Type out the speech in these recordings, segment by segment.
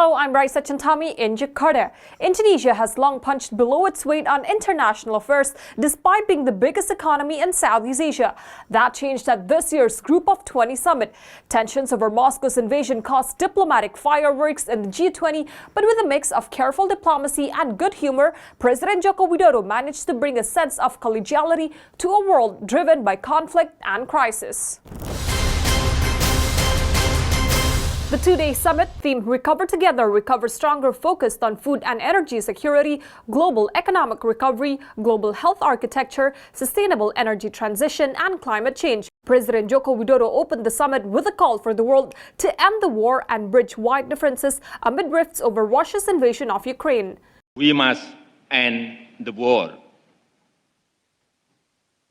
Hello, I'm Raisa Chantami in Jakarta. Indonesia has long punched below its weight on international affairs despite being the biggest economy in Southeast Asia. That changed at this year's Group of 20 summit. Tensions over Moscow's invasion caused diplomatic fireworks in the G20, but with a mix of careful diplomacy and good humor, President Joko Widodo managed to bring a sense of collegiality to a world driven by conflict and crisis. The two-day summit, themed Recover Together, Recover Stronger, focused on food and energy security, global economic recovery, global health architecture, sustainable energy transition, and climate change. President Joko Widodo opened the summit with a call for the world to end the war and bridge wide differences amid rifts over Russia's invasion of Ukraine. We must end the war.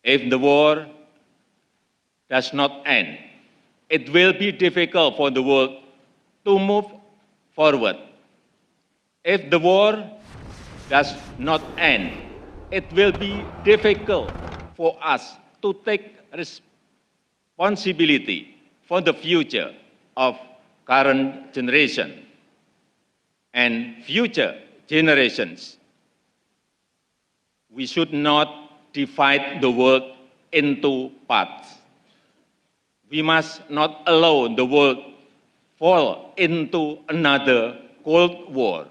If the war does not end, it will be difficult for the world to move forward. If the war does not end, it will be difficult for us to take responsibility for the future of current generation and future generations. We should not divide the world into parts. We must not allow the world fall into another Cold War.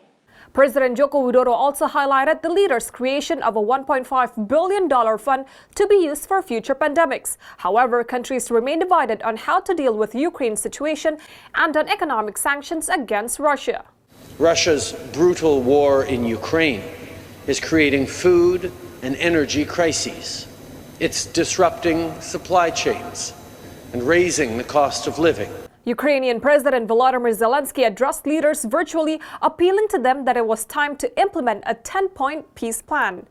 President Joko Widodo also highlighted the leaders' creation of a $1.5 billion fund to be used for future pandemics. However, countries remain divided on how to deal with Ukraine's situation and on economic sanctions against Russia. Russia's brutal war in Ukraine is creating food and energy crises. It's disrupting supply chains and raising the cost of living. Ukrainian President Volodymyr Zelensky addressed leaders virtually, appealing to them that it was time to implement a 10-point peace plan.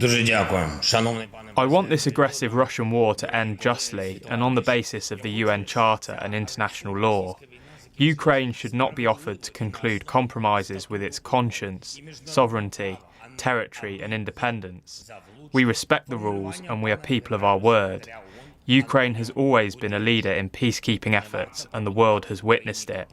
I want this aggressive Russian war to end justly and on the basis of the UN Charter and international law. Ukraine should not be offered to conclude compromises with its conscience, sovereignty, territory and independence. We respect the rules and we are people of our word. Ukraine has always been a leader in peacekeeping efforts and the world has witnessed it.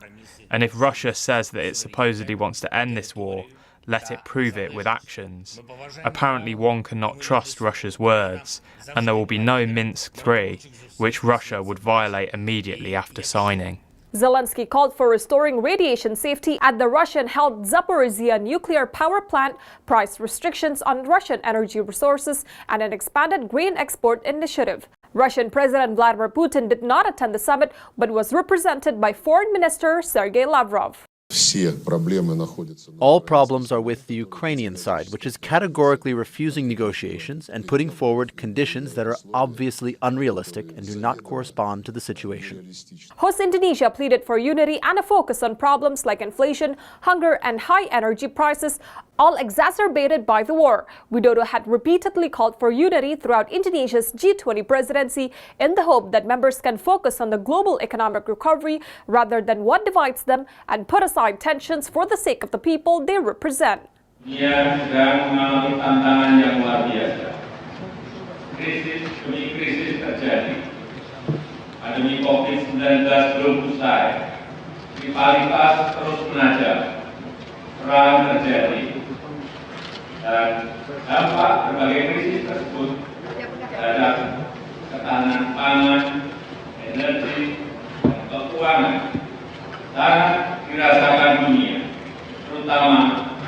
And if Russia says that it supposedly wants to end this war, let it prove it with actions. Apparently one cannot trust Russia's words, and there will be no Minsk III, which Russia would violate immediately after signing. Zelensky called for restoring radiation safety at the Russian-held Zaporizhzhia nuclear power plant, price restrictions on Russian energy resources, and an expanded grain export initiative. Russian President Vladimir Putin did not attend the summit, but was represented by Foreign Minister Sergei Lavrov. All problems are with the Ukrainian side, which is categorically refusing negotiations and putting forward conditions that are obviously unrealistic and do not correspond to the situation. Host Indonesia pleaded for unity and a focus on problems like inflation, hunger, and high energy prices, all exacerbated by the war. Widodo had repeatedly called for unity throughout Indonesia's G20 presidency in the hope that members can focus on the global economic recovery rather than what divides them and put aside tensions for the sake of the people they represent. Dunia sedang mengalami tantangan yang luar biasa. Krisis demi krisis terjadi. Pandemi COVID-19 belum usai. Rivalitas terus menajam. Perang terjadi. Dan dampak berbagai krisis tersebut terhadap ketahanan pangan, energi, dan keuangan sangat dirasakan dunia, terutama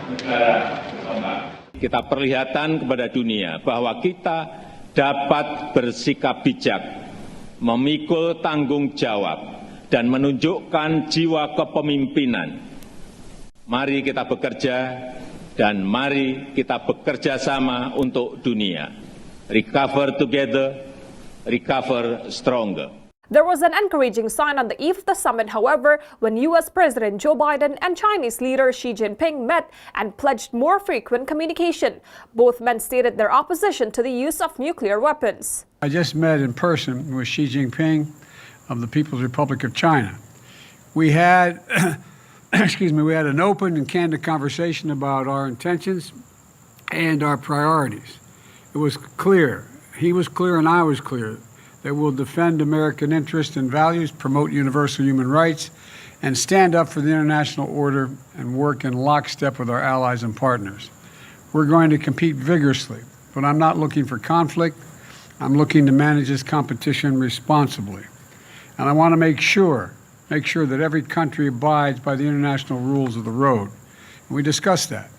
negara berkembang. Kita perlihatkan kepada dunia bahwa kita dapat bersikap bijak, memikul tanggung jawab, dan menunjukkan jiwa kepemimpinan. Mari kita bekerja dan mari kita bekerja sama untuk dunia. Recover together, recover stronger. There was an encouraging sign on the eve of the summit, however, when U.S. President Joe Biden and Chinese leader Xi Jinping met and pledged more frequent communication. Both men stated their opposition to the use of nuclear weapons. I just met in person with Xi Jinping of the People's Republic of China. We had we had an open and candid conversation about our intentions and our priorities. It was clear, he was clear and I was clear, that we'll defend American interests and values, promote universal human rights, and stand up for the international order and work in lockstep with our allies and partners. We're going to compete vigorously, but I'm not looking for conflict. I'm looking to manage this competition responsibly. And I want to make sure that every country abides by the international rules of the road. And we discussed that.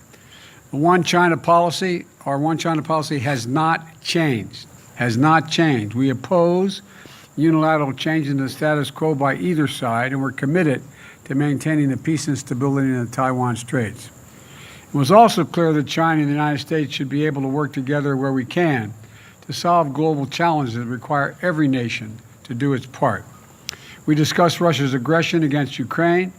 The One China policy, our One China policy has not changed, We oppose unilateral change in the status quo by either side, and we're committed to maintaining the peace and stability in the Taiwan Straits. It was also clear that China and the United States should be able to work together where we can to solve global challenges that require every nation to do its part. We discussed Russia's aggression against Ukraine,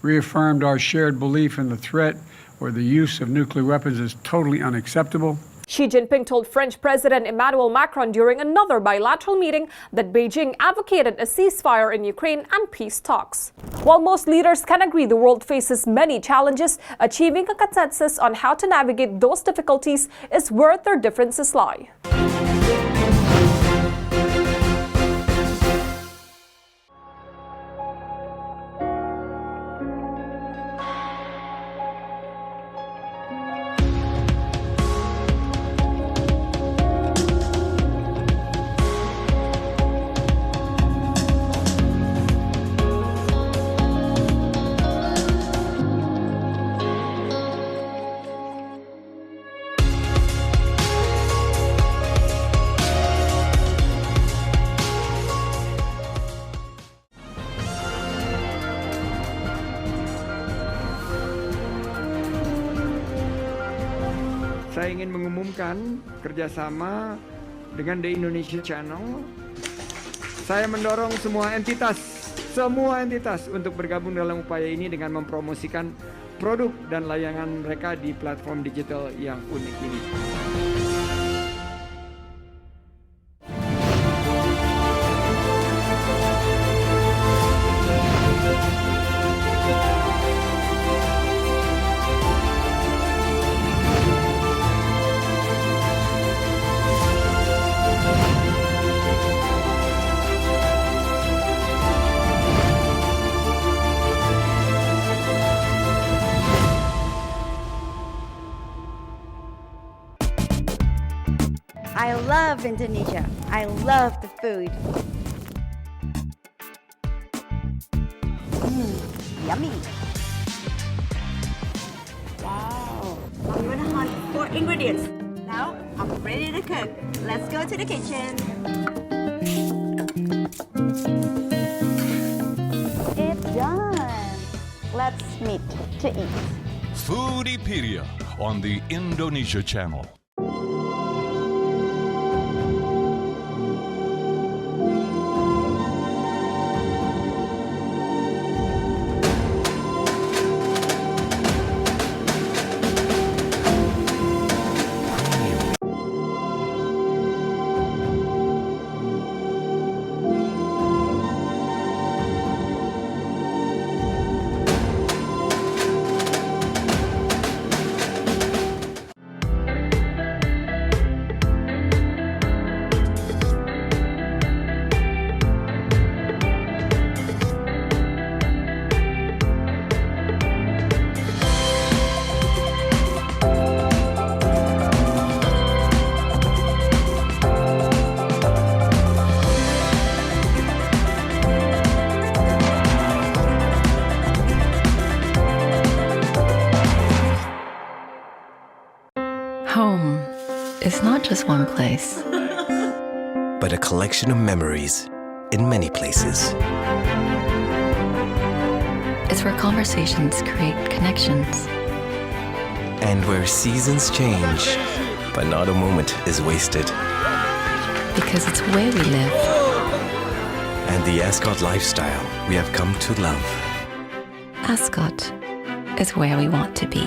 reaffirmed our shared belief in the threat or the use of nuclear weapons is totally unacceptable. Xi Jinping told French President Emmanuel Macron during another bilateral meeting that Beijing advocated a ceasefire in Ukraine and peace talks. While most leaders can agree the world faces many challenges, achieving a consensus on how to navigate those difficulties is where their differences lie. Saya ingin mengumumkan kerjasama dengan The Indonesian Channel. Saya mendorong semua entitas untuk bergabung dalam upaya ini dengan mempromosikan produk dan layanan mereka di platform digital yang unik ini. I love Indonesia. I love the food. Yummy. Wow. I'm gonna hunt for ingredients. Now I'm ready to cook. Let's go to the kitchen. It's done. Let's meet to eat. Foodiepedia on the Indonesia Channel. Home is not just one place, but a collection of memories in many places. It's where conversations create connections. And where seasons change, but not a moment is wasted. Because it's where we live. And the Ascot lifestyle we have come to love. Ascot is where we want to be.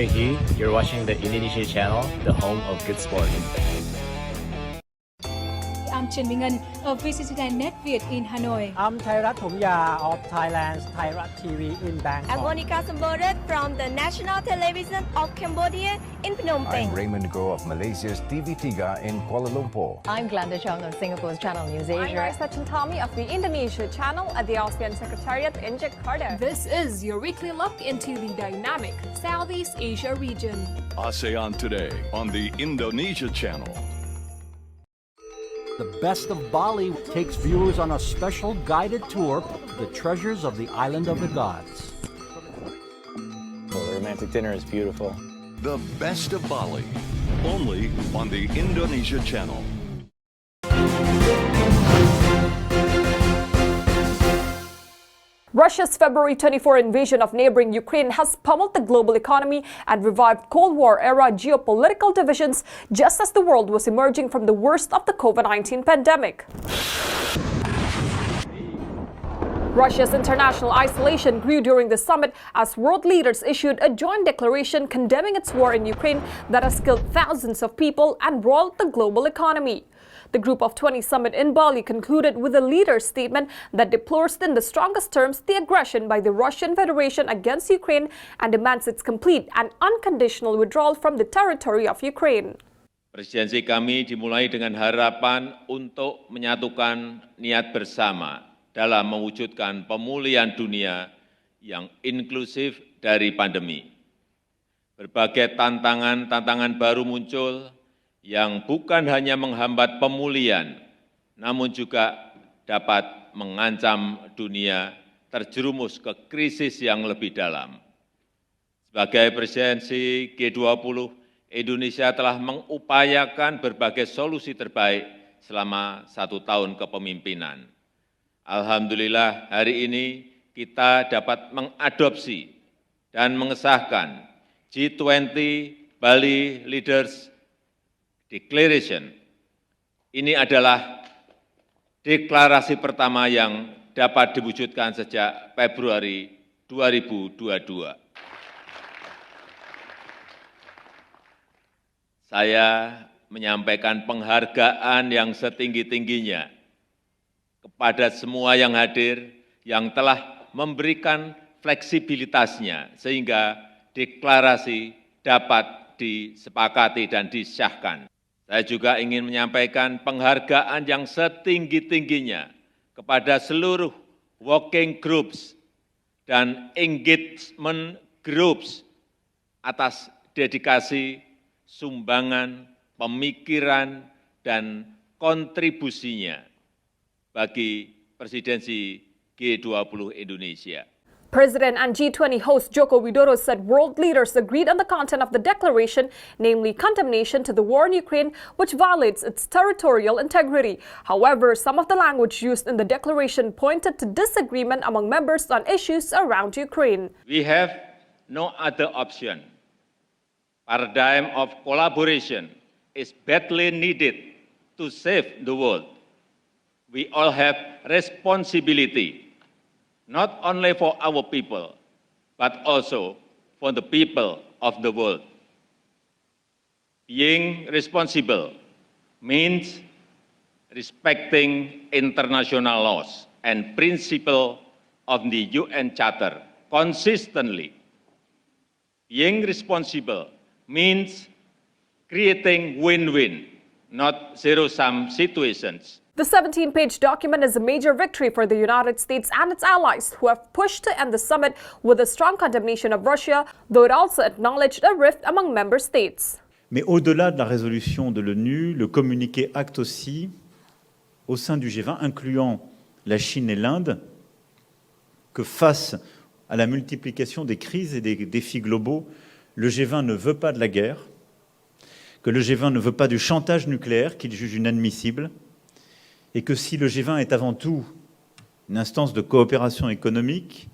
Rory Hee. You're watching the Indonesian channel, the home of good sport. I'm Trần Minh Ngân of VCCN Net Việt in Hanoi. I'm Thairat Thomya of Thailand's Thairat TV in Bangkok. I'm Monica Sambodet from the National Television of Cambodia in Phnom Penh. I'm Raymond Goh of Malaysia's TV3 in Kuala Lumpur. I'm Glenda Chong of Singapore's Channel News Asia. I'm Raisa Chantami of the Indonesia channel at the ASEAN Secretariat in Jakarta. This is your weekly look into the dynamic Southeast Asia region. ASEAN Today on the Indonesia channel. The Best of Bali takes viewers on a special guided tour of the treasures of the island of the gods. Well, the romantic dinner is beautiful. The Best of Bali, only on the Indonesia channel. Russia's February 24 invasion of neighboring Ukraine has pummeled the global economy and revived Cold War-era geopolitical divisions just as the world was emerging from the worst of the COVID-19 pandemic. Russia's international isolation grew during the summit as world leaders issued a joint declaration condemning its war in Ukraine that has killed thousands of people and roiled the global economy. The Group of 20 summit in Bali concluded with a leader's statement that deplores in the strongest terms the aggression by the Russian Federation against Ukraine and demands its complete and unconditional withdrawal from the territory of Ukraine. Presidensi kami dimulai dengan harapan untuk menyatukan niat bersama dalam mewujudkan pemulihan dunia yang inklusif dari pandemi. Berbagai tantangan baru muncul yang bukan hanya menghambat pemulihan, namun juga dapat mengancam dunia terjerumus ke krisis yang lebih dalam. Sebagai presidensi G20, Indonesia telah mengupayakan berbagai solusi terbaik selama 1 tahun kepemimpinan. Alhamdulillah hari ini kita dapat mengadopsi dan mengesahkan G20 Bali Leaders Declaration. Ini adalah deklarasi pertama yang dapat diwujudkan sejak Februari 2022. Saya menyampaikan penghargaan yang setinggi-tingginya kepada semua yang hadir yang telah memberikan fleksibilitasnya sehingga deklarasi dapat disepakati dan disahkan. Saya juga ingin menyampaikan penghargaan yang setinggi-tingginya kepada seluruh working groups dan engagement groups atas dedikasi, sumbangan, pemikiran, dan kontribusinya bagi presidensi G20 Indonesia. President and G20 host Joko Widodo said world leaders agreed on the content of the declaration, namely condemnation to the war in Ukraine, which violates its territorial integrity. However, some of the language used in the declaration pointed to disagreement among members on issues around Ukraine. We have no other option. Paradigm of collaboration is badly needed to save the world. We all have responsibility, not only for our people, but also for the people of the world. Being responsible means respecting international laws and principles of the UN Charter consistently. Being responsible means creating win-win, not zero-sum situations. The 17-page document is a major victory for the United States and its allies, who have pushed to end the summit with a strong condemnation of Russia, though it also acknowledged a rift among member states. Mais au-delà de la résolution de l'ONU, le communiqué acte aussi, au sein du G20, incluant la Chine et l'Inde, que face à la multiplication des crises et des défis globaux, le G20 ne veut pas de la guerre, que le G20 ne veut pas du chantage nucléaire qu'il juge inadmissible, et que si le G20 est avant tout une instance de coopération économique,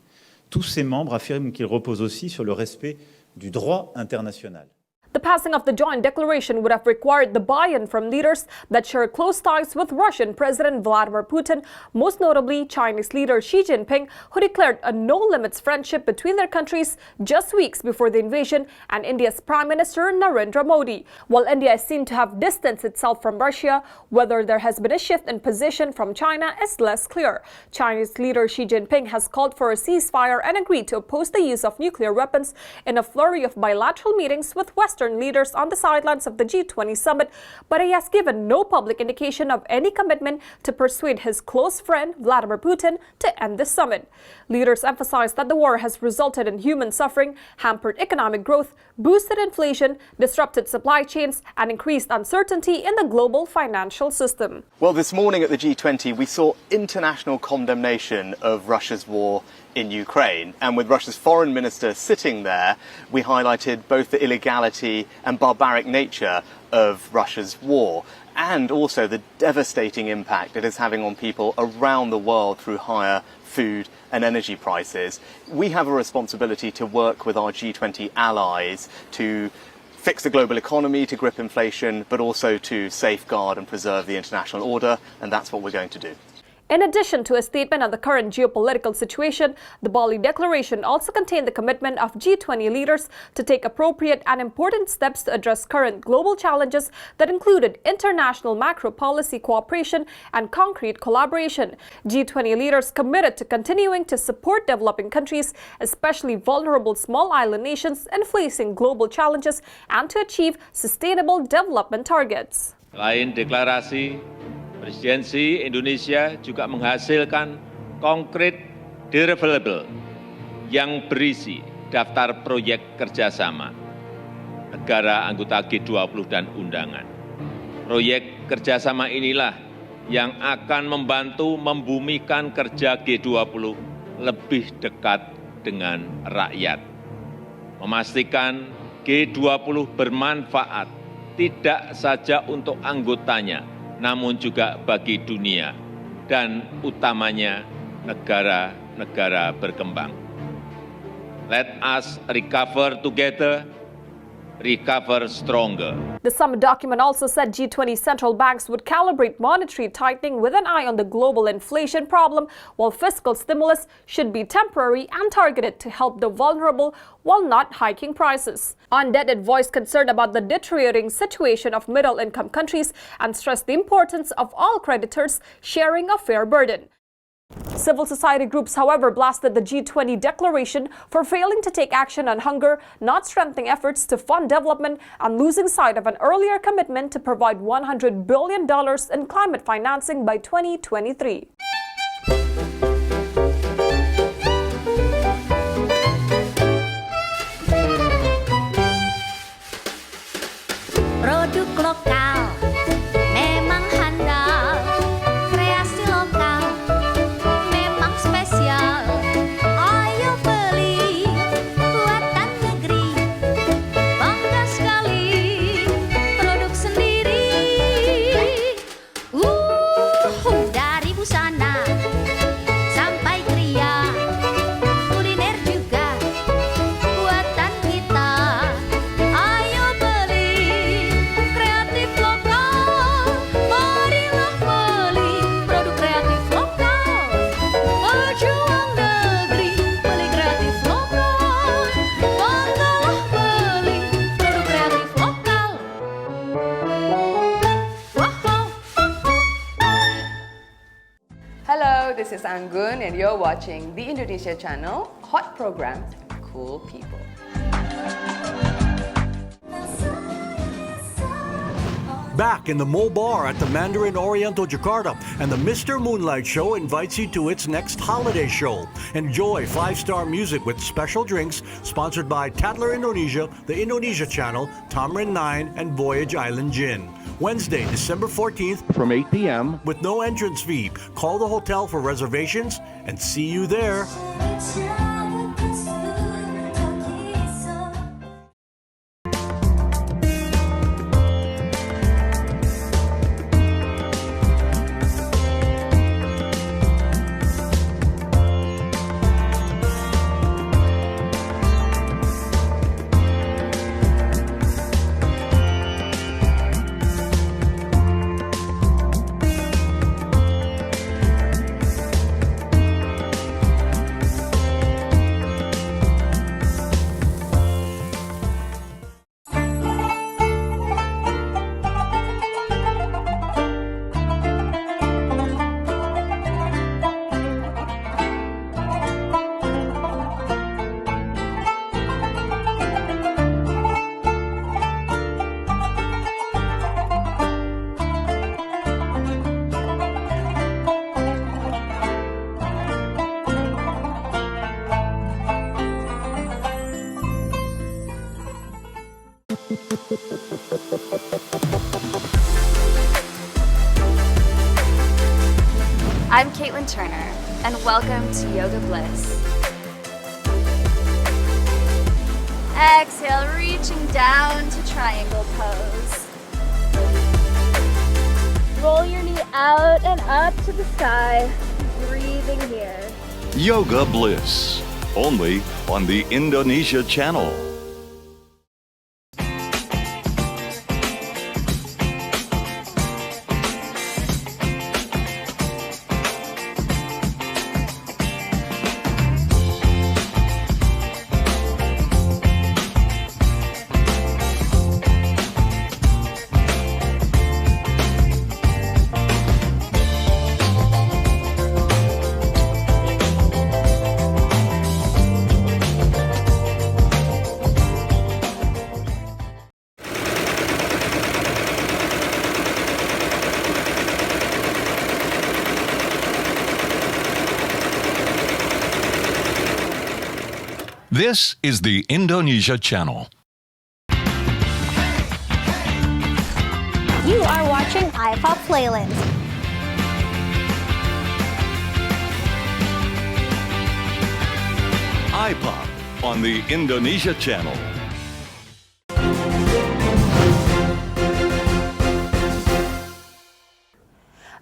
tous ses membres affirment qu'il repose aussi sur le respect du droit international. The passing of the joint declaration would have required the buy-in from leaders that share close ties with Russian President Vladimir Putin, most notably Chinese leader Xi Jinping, who declared a no-limits friendship between their countries just weeks before the invasion, and India's Prime Minister Narendra Modi. While India is seen to have distanced itself from Russia, whether there has been a shift in position from China is less clear. Chinese leader Xi Jinping has called for a ceasefire and agreed to oppose the use of nuclear weapons in a flurry of bilateral meetings with Western leaders on the sidelines of the G20 summit, but he has given no public indication of any commitment to persuade his close friend Vladimir Putin to end the summit. Leaders emphasized that the war has resulted in human suffering, hampered economic growth, boosted inflation, disrupted supply chains, and increased uncertainty in the global financial system. Well, this morning at the G20, we saw international condemnation of Russia's war in Ukraine. And with Russia's foreign minister sitting there, we highlighted both the illegality and barbaric nature of Russia's war, and also the devastating impact it is having on people around the world through higher food and energy prices. We have a responsibility to work with our G20 allies to fix the global economy, to grip inflation, but also to safeguard and preserve the international order, and that's what we're going to do. In addition to a statement on the current geopolitical situation, the Bali Declaration also contained the commitment of G20 leaders to take appropriate and important steps to address current global challenges that included international macro policy cooperation and concrete collaboration. G20 leaders committed to continuing to support developing countries, especially vulnerable small island nations, in facing global challenges and to achieve sustainable development targets. Selain deklarasi, Presidensi Indonesia juga menghasilkan konkret deliverable yang berisi daftar proyek kerjasama negara anggota G20 dan undangan. Proyek kerjasama inilah yang akan membantu membumikan kerja G20 lebih dekat dengan rakyat. Memastikan G20 bermanfaat tidak saja untuk anggotanya, namun juga bagi dunia dan utamanya negara-negara berkembang. Let us recover together, recover stronger. The summit document also said G20 central banks would calibrate monetary tightening with an eye on the global inflation problem, while fiscal stimulus should be temporary and targeted to help the vulnerable while not hiking prices. Undead voiced concern about the deteriorating situation of middle-income countries and stressed the importance of all creditors sharing a fair burden. Civil society groups, however, blasted the G20 declaration for failing to take action on hunger, not strengthening efforts to fund development, and losing sight of an earlier commitment to provide $100 billion in climate financing by 2023. Produk lokal memang handal, kreasi lokal memang spesial. Ayo beli buatan negeri, bangga sekali produk sendiri. Dari busana sampai kria, kuliner juga buatan kita. Ayo beli kreatif lokal, marilah beli produk kreatif lokal. Pejuang negeri, beli kreatif lokal, banggalah beli produk kreatif lokal. Hello, this is Anggun and you're watching the Indonesia channel, hot programs, cool people. Back in the Mo Bar at the Mandarin Oriental Jakarta, and the Mr. Moonlight Show invites you to its next holiday show. Enjoy 5-star music with special drinks, sponsored by Tatler Indonesia, the Indonesia Channel, Tamrin 9, and Voyage Island Gin. Wednesday, December 14th from 8 p.m. with no entrance fee. Call the hotel for reservations and see you there. I'm Caitlin Turner, and welcome to Yoga Bliss. Exhale, reaching down to triangle pose. Roll your knee out and up to the sky, breathing here. Yoga Bliss, only on the Indonesia Channel. This is the Indonesia Channel. You are watching iPop Playland. iPop on the Indonesia Channel.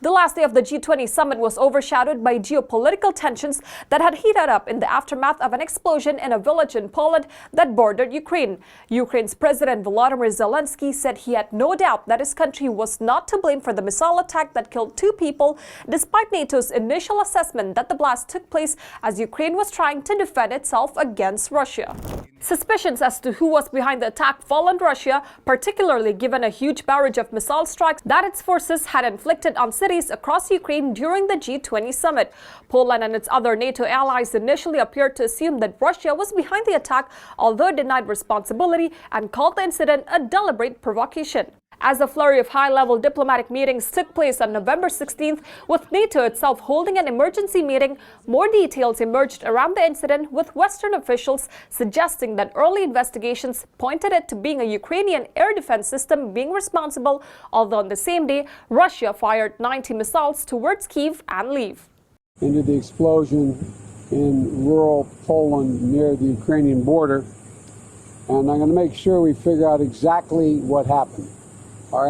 The last day of the G20 summit was overshadowed by geopolitical tensions that had heated up in the aftermath of an explosion in a village in Poland that bordered Ukraine. Ukraine's President Volodymyr Zelensky said he had no doubt that his country was not to blame for the missile attack that killed 2 people, despite NATO's initial assessment that the blast took place as Ukraine was trying to defend itself against Russia. Suspicions as to who was behind the attack fall on Russia, particularly given a huge barrage of missile strikes that its forces had inflicted on cities across Ukraine during the G20 summit. Poland and its other NATO allies initially appeared to assume that Russia was behind the attack, although denied responsibility and called the incident a deliberate provocation. As a flurry of high-level diplomatic meetings took place on November 16th, with NATO itself holding an emergency meeting, more details emerged around the incident, with Western officials suggesting that early investigations pointed it to being a Ukrainian air defense system being responsible, although on the same day, Russia fired 90 missiles towards Kyiv and Lviv. Into the explosion in rural Poland near the Ukrainian border, and I'm going to make sure we figure out exactly what happened. Our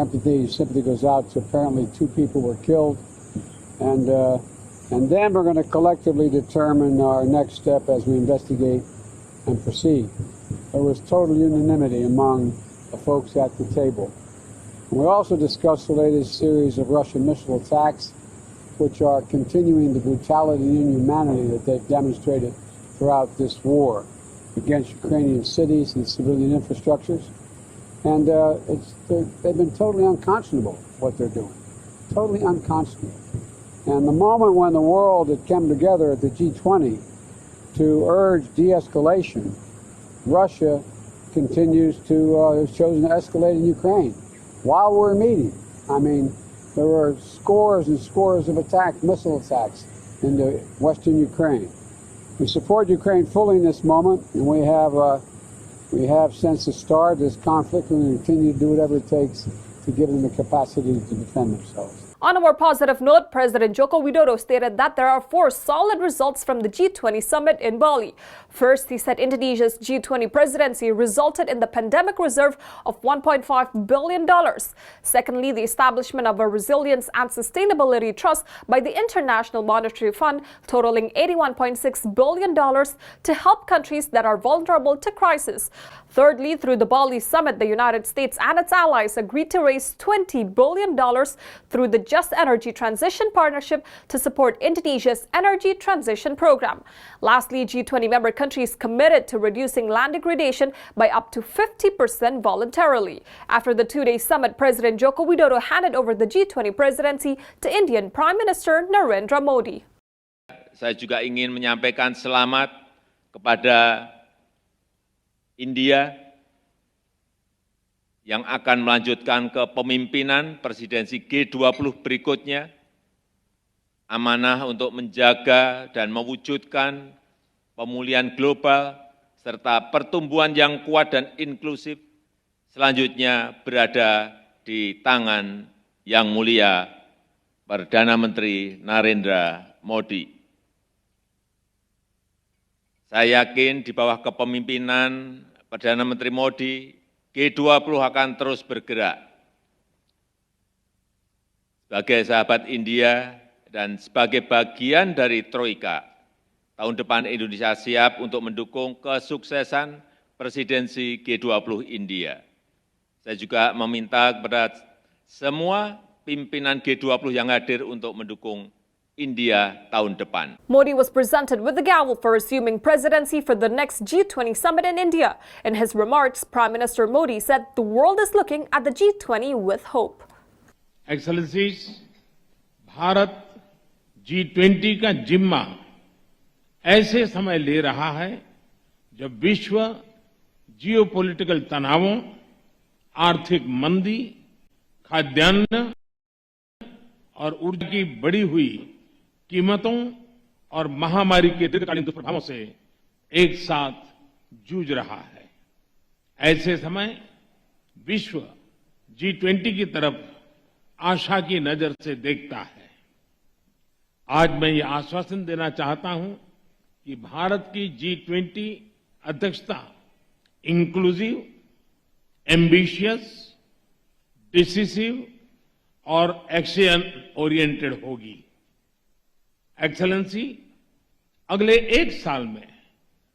sympathy goes out to apparently 2 people were killed, and then we're going to collectively determine our next step as we investigate and proceed. There was total unanimity among the folks at the table. And we also discussed the latest series of Russian missile attacks, which are continuing the brutality and inhumanity that they've demonstrated throughout this war against Ukrainian cities and civilian infrastructures. And they've been totally unconscionable, what they're doing. Totally unconscionable. And the moment when the world had come together at the G20 to urge de-escalation, Russia continues to, has chosen to escalate in Ukraine while we're meeting. I mean, there were scores and scores of attacks, missile attacks into western Ukraine. We support Ukraine fully in this moment, and we have since the start of this conflict, and we continue to do whatever it takes to give them the capacity to defend themselves. On a more positive note, President Joko Widodo stated that there are 4 solid results from the G20 summit in Bali. First, he said Indonesia's G20 presidency resulted in the pandemic reserve of $1.5 billion. Secondly, the establishment of a resilience and sustainability trust by the International Monetary Fund totaling $81.6 billion to help countries that are vulnerable to crisis. Thirdly, through the Bali summit, the United States and its allies agreed to raise $20 billion through the Just Energy Transition Partnership to support Indonesia's energy transition program. Lastly, G20 member countries committed to reducing land degradation by up to 50% voluntarily. After the 2-day summit, President Joko Widodo handed over the G20 presidency to Indian Prime Minister Narendra Modi. Saya juga ingin menyampaikan selamat kepada India yang akan melanjutkan kepemimpinan presidensi G20 berikutnya, amanah untuk menjaga dan mewujudkan pemulihan global serta pertumbuhan yang kuat dan inklusif selanjutnya berada di tangan Yang Mulia Perdana Menteri Narendra Modi. Saya yakin di bawah kepemimpinan Perdana Menteri Modi, G20 akan terus bergerak. Sebagai sahabat India dan sebagai bagian dari Troika, tahun depan Indonesia siap untuk mendukung kesuksesan presidensi G20 India. Saya juga meminta kepada semua pimpinan G20 yang hadir untuk mendukung India tahun depan. Modi was presented with the gavel for assuming presidency for the next G20 summit in India. In his remarks, Prime Minister Modi said the world is looking at the G20 with hope. Excellencies, Bharat G20 का जिम्मा ऐसे समय ले रहा है जब विश्व geopolitical तनावों, आर्थिक मंदी, खाद्यान्न और ऊर्जा की बढ़ी हुई कीमतों और महामारी के दीर्घकालीन दुष्प्रभावों से एक साथ जूझ रहा है। ऐसे समय विश्व G20 की तरफ आशा की नजर से देखता है। आज मैं ये आश्वासन देना चाहता हूं कि भारत की G20 अध्यक्षता इंक्लूसिव, एम्बिशियस, डिसिसिव और एक्शन ओरिएंटेड होगी। एक्सेलेंसी, अगले एक साल में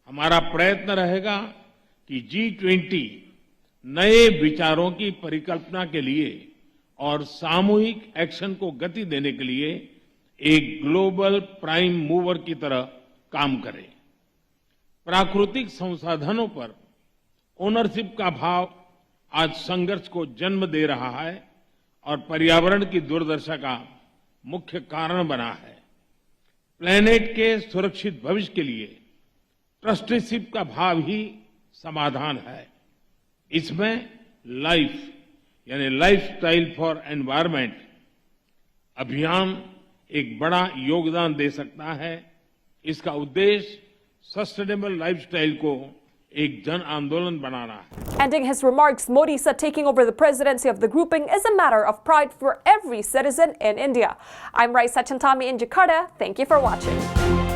हमारा प्रयत्न रहेगा कि G20 नए विचारों की परिकल्पना के लिए और सामूहिक एक्शन को गति देने के लिए एक ग्लोबल प्राइम मूवर की तरह काम करे। प्राकृतिक संसाधनों पर ओनरशिप का भाव आज संघर्ष को जन्म दे रहा है और पर्यावरण की दुर्दशा का मुख्य कारण बना है। प्लेनेट के सुरक्षित भविष्य के लिए ट्रस्टीशिप का भाव ही समाधान है। इसमें लाइफ यानी लाइफस्टाइल फॉर एनवायरनमेंट अभियान एक बड़ा योगदान दे सकता है। इसका उद्देश्य सस्टेनेबल लाइफस्टाइल को एक जन आंदोलन बनाना है। Ending his remarks, Modi said taking over the presidency of the grouping is a matter of pride for every citizen in India. I'm Rai Sachantami in Jakarta. Thank you for watching.